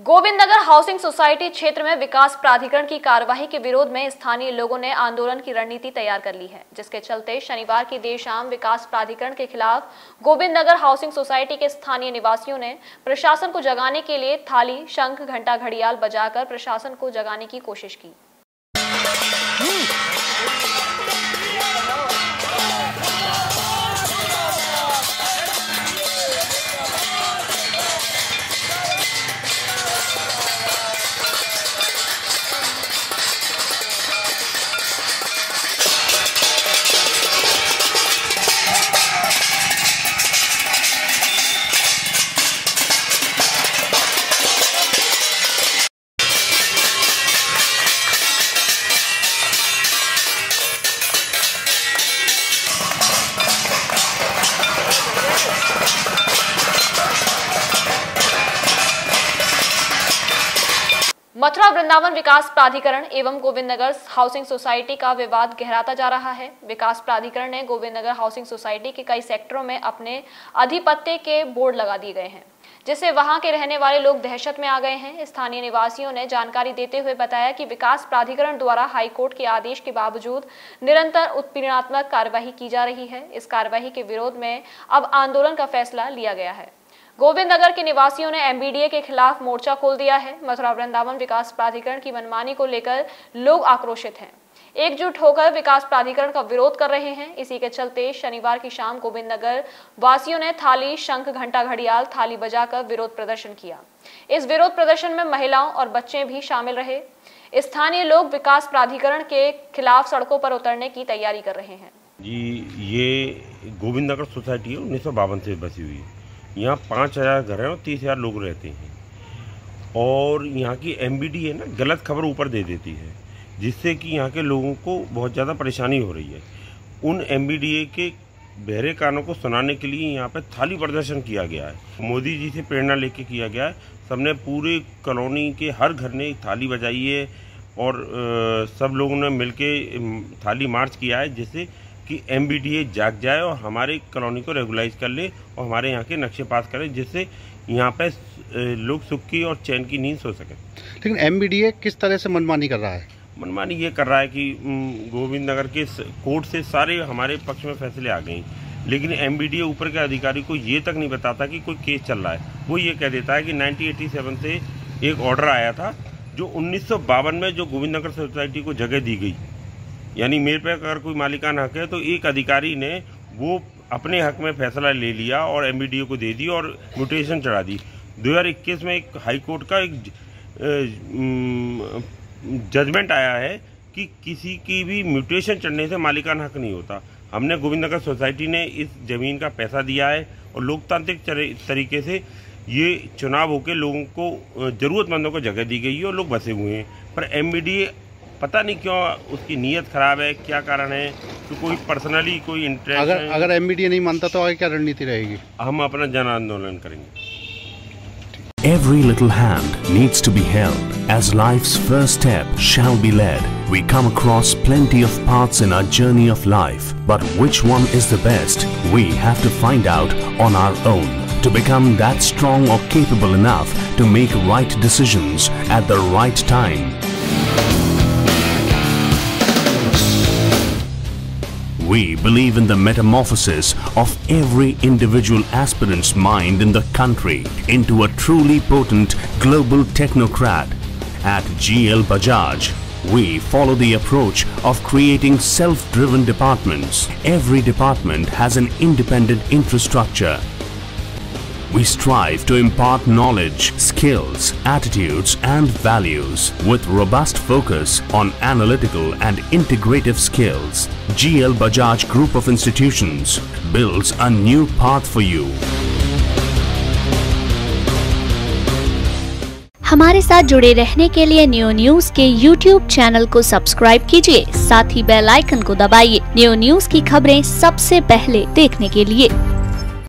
Govind Nagar housing society क्षेत्र में विकास प्राधिकरण की कार्यवाही के विरोध में स्थानीय लोगों ने आंदोलन की रणनीति तैयार कर ली है, जिसके चलते शनिवार की देर शाम विकास प्राधिकरण के खिलाफ गोविंद नगर हाउसिंग सोसाइटी के स्थानीय निवासियों ने प्रशासन को जगाने के लिए थाली, शंख, घंटा, घड़ियाल बजाकर प्रशासन को जगाने की कोशिश की। मथुरा वृंदावन विकास प्राधिकरण एवं गोविंद नगर हाउसिंग सोसाइटी का विवाद गहराता जा रहा है। विकास प्राधिकरण ने गोविंद नगर हाउसिंग सोसाइटी के कई सेक्टरों में अपने आधिपत्य के बोर्ड लगा दिए गए हैं, जिससे वहां के रहने वाले लोग दहशत में आ गए हैं। स्थानीय निवासियों ने जानकारी देते हुए बताया कि विकास प्राधिकरण द्वारा हाईकोर्ट के आदेश के बावजूद निरंतर उत्पीड़नात्मक कार्यवाही की जा रही है। इस कार्यवाही के विरोध में अब आंदोलन का फैसला लिया गया है। गोविंद नगर के निवासियों ने एमबीडीए के खिलाफ मोर्चा खोल दिया है। मथुरा वृंदावन विकास प्राधिकरण की मनमानी को लेकर लोग आक्रोशित हैं, एकजुट होकर विकास प्राधिकरण का विरोध कर रहे हैं। इसी के चलते शनिवार की शाम गोविंद नगर वासियों ने थाली, शंख, घंटा, घड़ियाल, थाली बजाकर विरोध प्रदर्शन किया। इस विरोध प्रदर्शन में महिलाओं और बच्चे भी शामिल रहे। स्थानीय लोग विकास प्राधिकरण के खिलाफ सड़कों पर उतरने की तैयारी कर रहे हैं। जी, ये गोविंद नगर सोसाइटी 1952 से बसी हुई है। यहाँ 5000 घर हैं और 30,000 लोग रहते हैं। और यहाँ की एमबीडी है ना, गलत खबर ऊपर दे देती है, जिससे कि यहाँ के लोगों को बहुत ज़्यादा परेशानी हो रही है। उन एमबीडीए के बहरे कानों को सुनाने के लिए यहाँ पे थाली प्रदर्शन किया गया है। मोदी जी से प्रेरणा लेके किया गया है। सबने पूरे कॉलोनी के हर घर ने थाली बजाई है और सब लोगों ने मिलके थाली मार्च किया है, जिससे कि एमबीडीए जाग जाए और हमारे कॉलोनी को रेगुलाइज कर ले और हमारे यहाँ के नक्शे पास करें, जिससे यहाँ पे लोग सुख की और चैन की नींद सो सकें। लेकिन एमबीडीए किस तरह से मनमानी कर रहा है? मनमानी ये कर रहा है कि गोविंद नगर के कोर्ट से सारे हमारे पक्ष में फैसले आ गए, लेकिन एमबीडीए ऊपर के अधिकारी को ये तक नहीं बताता कि कोई केस चल रहा है। वो ये कह देता है कि 1987 से एक ऑर्डर आया था, जो 1952 में जो गोविंद नगर सोसाइटी को जगह दी गई, यानी मेरे पे अगर कोई मालिकाना हक है तो एक अधिकारी ने वो अपने हक में फैसला ले लिया और एमबीडीए को दे दी और म्यूटेशन चढ़ा दी। 2021 में एक हाई कोर्ट का एक जजमेंट आया है कि किसी की भी म्यूटेशन चढ़ने से मालिकाना हक नहीं होता। हमने गोविंद नगर सोसाइटी ने इस ज़मीन का पैसा दिया है और लोकतांत्रिक तरीके से ये चुनाव होकर लोगों को, ज़रूरतमंदों को जगह दी गई है और लोग बसे हुए हैं। पर एमबीडीए पता नहीं क्यों उसकी नीयत खराब है, क्या कारण है, तो कोई पर्सनली कोई इंटरेस्ट अगर एमबीडीए नहीं मानता तो आगे क्या रणनीति रहेगी? हम अपना जन आंदोलन करेंगे। Every little hand needs to be held as life's first step shall be led. We come across plenty of paths in our journey of life, but which one is the best? We have to find out on our own to become that strong or capable enough to make right decisions at the right time. We believe in the metamorphosis of every individual aspirant's mind in the country into a truly potent global technocrat. At GL Bajaj, we follow the approach of creating self-driven departments. Every department has an independent infrastructure. We strive to impart knowledge, skills, attitudes and values with robust focus on analytical and integrative skills. GL Bajaj Group of Institutions builds a new path for you. हमारे साथ जुड़े रहने के लिए new news के YouTube channel को subscribe कीजिए, साथ ही बेल आइकन को दबाइए न्यू न्यूज की खबरें सबसे पहले देखने के लिए।